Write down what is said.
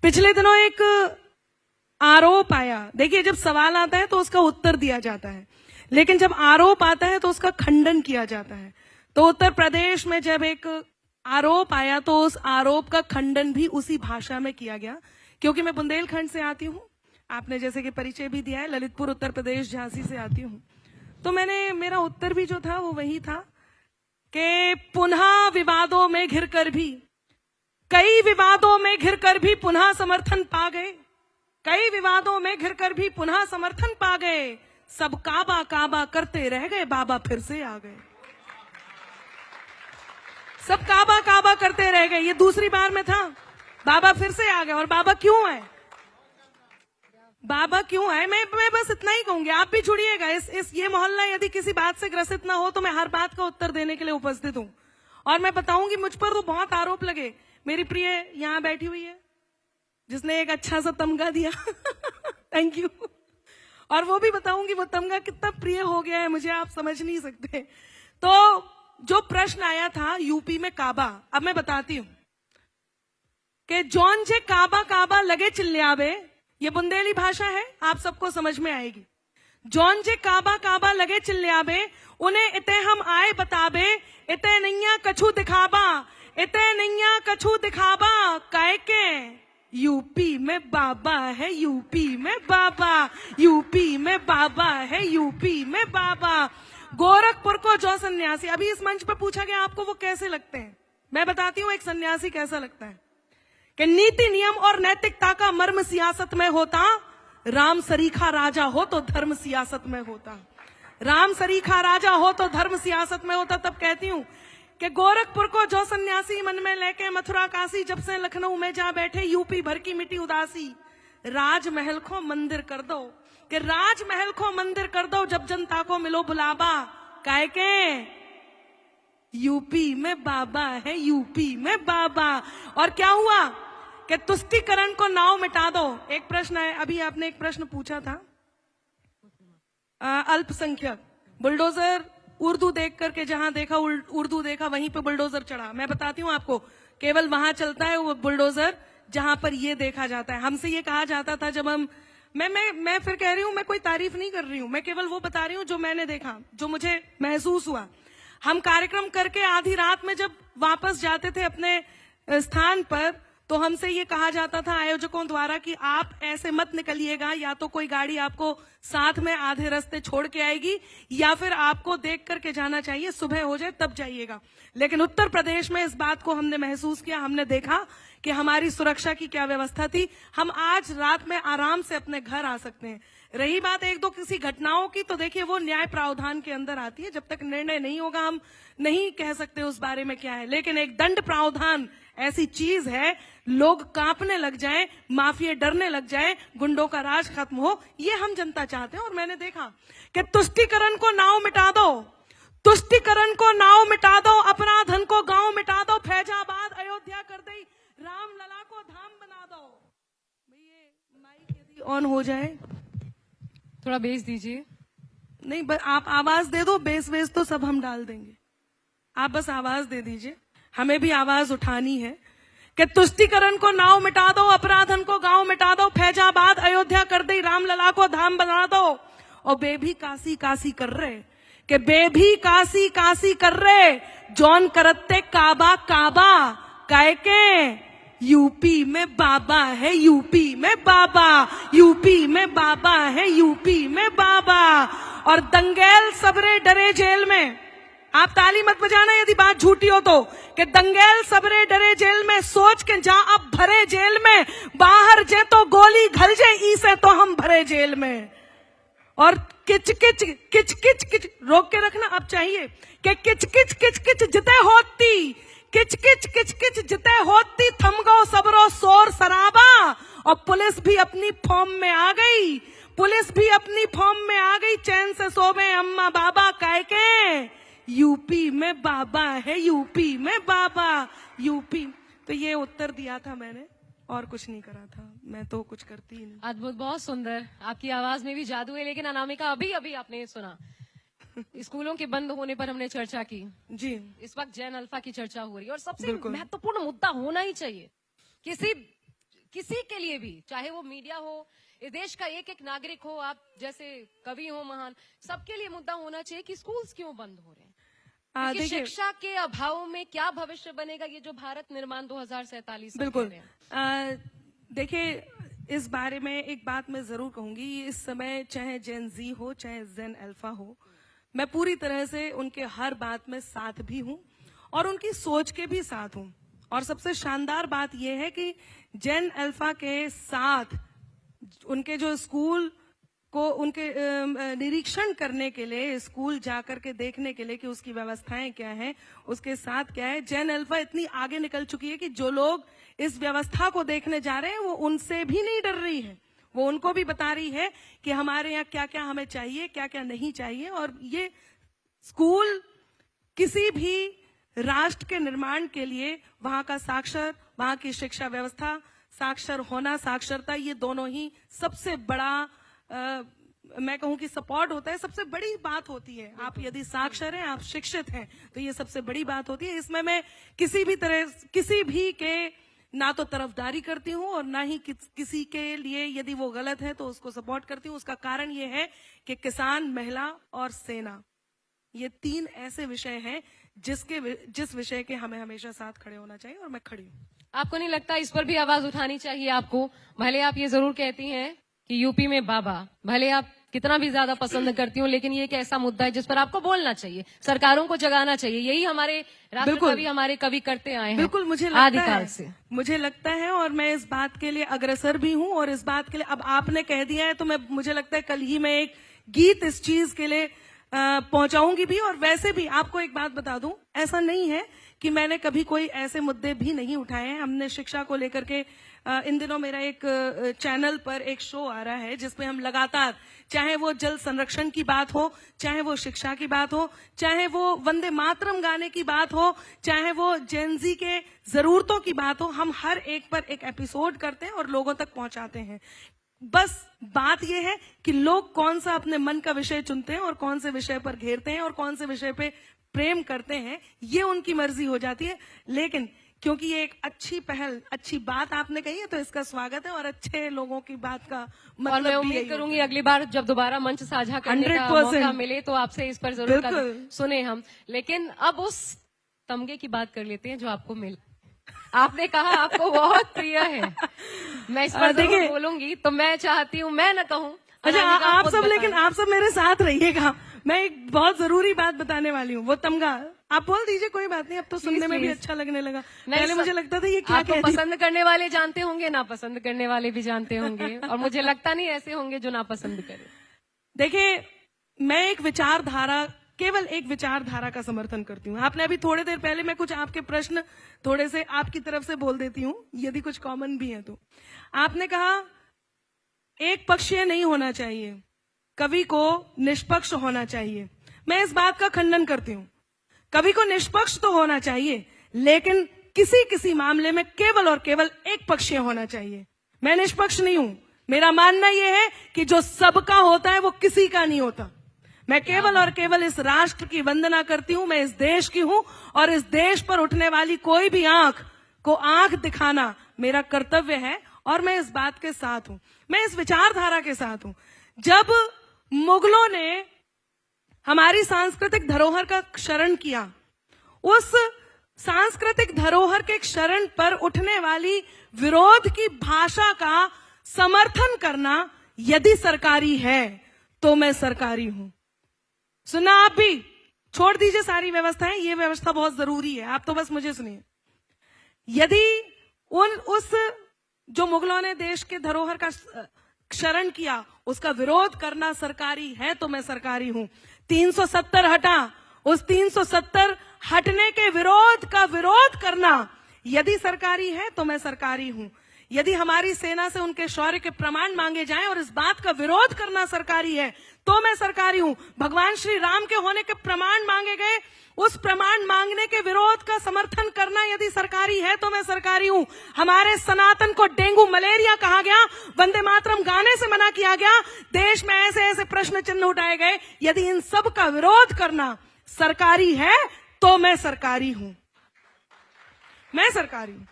पिछले दिनों एक आरोप आया। देखिए, जब सवाल आता है तो उसका उत्तर दिया जाता है, लेकिन जब आरोप आता है तो उसका खंडन किया जाता है। तो उत्तर प्रदेश में जब एक आरोप आया तो उस आरोप का खंडन भी उसी भाषा में किया गया। क्योंकि मैं बुंदेलखंड से आती हूँ, आपने जैसे कि परिचय भी दिया है, ललितपुर उत्तर प्रदेश झांसी से आती हूँ, तो मेरा उत्तर भी जो था वो वही था कि पुनः विवादों में घिरकर भी, कई विवादों में घिरकर भी पुनः समर्थन पा गए, कई विवादों में घिरकर भी पुनः समर्थन पा गए, सब काबा काबा करते रह गए, बाबा फिर से आ गए। सब काबा काबा करते रह गए, ये दूसरी बार में था, बाबा फिर से आ गए। और बाबा क्यों आए, बाबा क्यों आए, मैं बस इतना ही कहूंगी। आप भी जुड़िएगा, ये मोहल्ला यदि किसी बात से ग्रसित ना हो तो मैं हर बात का उत्तर देने के लिए उपस्थित हूं। और मैं बताऊंगी, मुझ पर तो बहुत आरोप लगे। मेरी प्रिय यहां बैठी हुई है जिसने एक अच्छा सा तमगा दिया थैंक यू। और वो भी बताऊंगी वो तमगा कितना प्रिय हो गया है मुझे, आप समझ नहीं सकते। तो जो प्रश्न आया था यूपी में काबा, अब मैं बताती हूं कि जौन जे काबा काबा लगे चिल्लावे, ये बुंदेली भाषा है, आप सबको समझ में आएगी। जौन जे काबा काबा लगे चिल्लावे, उन्हें इते हम आए बतावे, इते नैया कछु दिखाबा, इते नैया कछु दिखाबा, काहे के यूपी में बाबा है, यूपी में बाबा, यूपी में बाबा है, यूपी में बाबा। गोरखपुर को जो सन्यासी, अभी इस मंच पर पूछा गया आपको वो कैसे लगते हैं, मैं बताती हूँ एक सन्यासी कैसा लगता है कि नीति नियम और नैतिकता का मर्म सियासत में होता, राम सरीखा राजा हो तो धर्म सियासत में होता, राम सरीखा राजा हो तो धर्म सियासत में होता। तब कहती हूँ कि गोरखपुर को जो सन्यासी मन में लेके मथुरा काशी, जब से लखनऊ में जा बैठे, यूपी भर की मिट्टी उदासी, राजमहल को मंदिर कर दो, कि राजमहल को मंदिर कर दो, जब जनता को मिलो बुलावा, काहे के यूपी में बाबा है, यूपी में बाबा। और क्या हुआ कि तुष्टिकरण को नाव मिटा दो। एक प्रश्न है, अभी आपने एक प्रश्न पूछा था, अल्पसंख्यक बुलडोजर, उर्दू देख करके जहां देखा उर्दू देखा वहीं पे बुलडोजर चढ़ा। मैं बताती हूँ आपको, केवल वहां चलता है वो बुलडोजर जहां पर ये देखा जाता है। हमसे ये कहा जाता था जब हम, मैं फिर कह रही हूँ, मैं कोई तारीफ नहीं कर रही हूँ, मैं केवल वो बता रही हूँ जो मैंने देखा, जो मुझे महसूस हुआ। हम कार्यक्रम करके आधी रात में जब वापस जाते थे अपने स्थान पर, तो हमसे ये कहा जाता था आयोजकों द्वारा कि आप ऐसे मत निकलिएगा, या तो कोई गाड़ी आपको साथ में आधे रास्ते छोड़ के आएगी, या फिर आपको देख करके जाना चाहिए, सुबह हो जाए तब जाइएगा। लेकिन उत्तर प्रदेश में इस बात को हमने महसूस किया, हमने देखा कि हमारी सुरक्षा की क्या व्यवस्था थी। हम आज रात में आराम से अपने घर आ सकते हैं। रही बात एक दो किसी घटनाओं की, तो देखिए वो न्याय प्रावधान के अंदर आती है, जब तक निर्णय नहीं होगा हम नहीं कह सकते उस बारे में क्या है। लेकिन एक दंड प्रावधान ऐसी चीज है, लोग कांपने लग जाएं, माफिया डरने लग जाएं, गुंडों का राज खत्म हो, ये हम जनता चाहते हैं। और मैंने देखा कि तुष्टिकरण को नाव मिटा दो, तुष्टिकरण को नाव मिटा दो, अपराधन को गांव मिटा दो, फैजाबाद अयोध्या कर दे, राम लला को धाम बना दो। ये माइक यदि ऑन हो जाए, थोड़ा बेस दीजिए। नहीं, आप आवाज दे दो, बेस तो सब हम डाल देंगे, आप बस आवाज दे दीजिए, हमें भी आवाज उठानी है कि तुष्टिकरण को नाव मिटा दो, अपराधन को गांव मिटा दो, फैजाबाद अयोध्या कर दे, राम लला को धाम बना दो। और बेभी काशी काशी कर रहे, कि बेभी काशी काशी कर रहे, जौन करते काबा काबा, काहे के यूपी में बाबा है, यूपी में बाबा, यूपी में बाबा है, यूपी में बाबा। और दंगेल सबरे डरे जेल में, आप ताली मत बजाना यदि बात झूठी हो तो, कि दंगेल सबरे डरे जेल में, सोच के जा अब भरे जेल में, बाहर जे तो गोली घल जे, इसे तो हम भरे जेल में। और किच किच किच किच किच, रोक के रखना अब चाहिए, कि किच किच किच किच जिते होती, किच किच किच किच जिते होती, थम गो सबरो शोर शराबा। और पुलिस भी अपनी फॉर्म में आ गई, पुलिस भी अपनी फॉर्म में आ गई, चैन से सोवे अम्मा बाबा, काहे के यूपी में बाबा है, यूपी में बाबा, यूपी। तो ये उत्तर दिया था मैंने, और कुछ नहीं करा था, मैं तो कुछ करती ही नहीं। अद्भुत, बहुत सुंदर, आपकी आवाज में भी जादू है। लेकिन अनामिका, अभी अभी आपने सुना, स्कूलों के बंद होने पर हमने चर्चा की जी, इस वक्त जैन अल्फा की चर्चा हो रही है, और सबसे महत्वपूर्ण मुद्दा होना ही चाहिए, किसी किसी के लिए भी, चाहे वो मीडिया हो, इस देश का एक एक नागरिक हो, आप जैसे कवि हो महान, सबके लिए मुद्दा होना चाहिए कि स्कूल्स क्यों बंद हो रहे हैं। क्योंकि शिक्षा के अभाव में क्या भविष्य बनेगा, ये जो भारत निर्माण 2047 बिल्कुल। देखिए, इस बारे में एक बात मैं जरूर कहूंगी, इस समय चाहे जेन जी हो चाहे जेन अल्फा हो, मैं पूरी तरह से उनके हर बात में साथ भी हूं और उनकी सोच के भी साथ हूं। और सबसे शानदार बात यह है कि जेन अल्फा के साथ उनके जो स्कूल को उनके निरीक्षण करने के लिए, स्कूल जाकर के देखने के लिए कि उसकी व्यवस्थाएं क्या हैं, उसके साथ क्या है, जेन अल्फा इतनी आगे निकल चुकी है कि जो लोग इस व्यवस्था को देखने जा रहे हैं वो उनसे भी नहीं डर रही है, वो उनको भी बता रही है कि हमारे यहाँ क्या क्या हमें चाहिए, क्या क्या नहीं चाहिए। और ये स्कूल किसी भी राष्ट्र के निर्माण के लिए वहां का साक्षर, वहां की शिक्षा व्यवस्था, साक्षर होना, साक्षरता, ये दोनों ही सबसे बड़ा मैं कहूं कि सपोर्ट होता है, सबसे बड़ी बात होती है। आप यदि साक्षर हैं, आप शिक्षित हैं, तो ये सबसे बड़ी बात होती है। इसमें मैं किसी भी तरह, किसी भी के ना तो तरफदारी करती हूं और ना ही किसी के लिए यदि वो गलत है तो उसको सपोर्ट करती हूं। उसका कारण ये है कि किसान, महिला और सेना, ये तीन ऐसे विषय हैं जिस विषय के हमें हमेशा साथ खड़े होना चाहिए और मैं खड़ी हूं। आपको नहीं लगता इस पर भी आवाज उठानी चाहिए आपको? भले आप ये जरूर कहती हैं कि यूपी में बाबा, भले आप कितना भी ज्यादा पसंद करती हूँ, लेकिन ये एक ऐसा मुद्दा है जिस पर आपको बोलना चाहिए, सरकारों को जगाना चाहिए। यही हमारे राष्ट्रकवि, हमारे कवि करते आए हैं। बिल्कुल, मुझे लगता है और मैं इस बात के लिए अग्रसर भी हूँ। और इस बात के लिए अब आपने कह दिया है तो मुझे लगता है कल ही मैं एक गीत इस चीज के लिए पहुंचाऊंगी भी। और वैसे भी आपको एक बात बता दूं, ऐसा नहीं है कि मैंने कभी कोई ऐसे मुद्दे भी नहीं उठाए हैं। हमने शिक्षा को लेकर के इन दिनों मेरा एक चैनल पर एक शो आ रहा है जिसमें हम लगातार, चाहे वो जल संरक्षण की बात हो, चाहे वो शिक्षा की बात हो, चाहे वो वंदे मातरम गाने की बात हो, चाहे वो जेन जी के जरूरतों की बात हो, हम हर एक पर एक एपिसोड करते हैं और लोगों तक पहुंचाते हैं। बस बात यह है कि लोग कौन सा अपने मन का विषय चुनते हैं और कौन से विषय पर घेरते हैं और कौन से विषय पे प्रेम करते हैं, ये उनकी मर्जी हो जाती है। लेकिन क्योंकि ये एक अच्छी पहल, अच्छी बात आपने कही है तो इसका स्वागत है और अच्छे लोगों की बात का मतलब। और मैं उम्मीद करूंगी अगली बार जब दोबारा मंच साझा करने का मौका मिले तो आपसे इस पर जरूर सुने हम। लेकिन अब उस तमगे की बात कर लेते हैं जो आपको मिला। आपने कहा आपको बहुत प्रिय है, मैं इस पर जरूर बोलूंगी। तो मैं चाहती हूँ, मैं न कहूँ, अच्छा आप सब, लेकिन आप सब मेरे साथ रहिएगा। मैं एक बहुत जरूरी बात बताने वाली हूँ, वो तमगा आप बोल दीजिए, कोई बात नहीं। अब तो सुनने में भी अच्छा लगने लगा। पहले मुझे लगता था ये क्या आपको पसंद करने वाले जानते होंगे, ना पसंद करने वाले भी जानते होंगे, और मुझे लगता नहीं ऐसे होंगे जो ना पसंद करें। देखिए, मैं एक विचारधारा, केवल एक विचारधारा का समर्थन करती हूँ। आपने अभी थोड़ी देर पहले, मैं कुछ आपके प्रश्न थोड़े से आपकी तरफ से बोल देती हूँ यदि कुछ कॉमन भी है तो। आपने कहा एक पक्षीय नहीं होना चाहिए, कवि को निष्पक्ष होना चाहिए। मैं इस बात का खंडन करती हूँ। कवि को निष्पक्ष तो होना चाहिए, लेकिन किसी किसी मामले में केवल और केवल एक पक्षीय होना चाहिए। मैं निष्पक्ष नहीं हूं। मेरा मानना यह है कि जो सबका होता है वो किसी का नहीं होता। मैं केवल और केवल इस राष्ट्र की वंदना करती हूं, मैं इस देश की हूं और इस देश पर उठने वाली कोई भी आंख को आंख दिखाना मेरा कर्तव्य है और मैं इस बात के साथ हूं, मैं इस विचारधारा के साथ हूं। जब मुगलों ने हमारी सांस्कृतिक धरोहर का क्षरण किया, उस सांस्कृतिक धरोहर के क्षरण पर उठने वाली विरोध की भाषा का समर्थन करना यदि सरकारी है तो मैं सरकारी हूं। सुना आप भी, छोड़ दीजिए सारी व्यवस्थाएं, ये व्यवस्था बहुत जरूरी है, आप तो बस मुझे सुनिए। यदि उस जो मुगलों ने देश के धरोहर का क्षरण किया, उसका विरोध करना सरकारी है तो मैं सरकारी हूं। 370 हटा, उस 370 हटने के विरोध का विरोध करना यदि सरकारी है तो मैं सरकारी हूं। यदि हमारी सेना से उनके शौर्य के प्रमाण मांगे जाएं और इस बात का विरोध करना सरकारी है तो मैं सरकारी हूं। भगवान श्री राम के होने के प्रमाण मांगे गए, उस प्रमाण मांगने के विरोध का समर्थन करना यदि सरकारी है तो मैं सरकारी हूं। हमारे सनातन को डेंगू मलेरिया कहा गया, वंदे मातरम गाने से मना किया गया, देश में ऐसे ऐसे प्रश्न चिन्ह उठाए गए। यदि इन सब का विरोध करना सरकारी है तो मैं सरकारी हूं, मैं सरकारी हूं।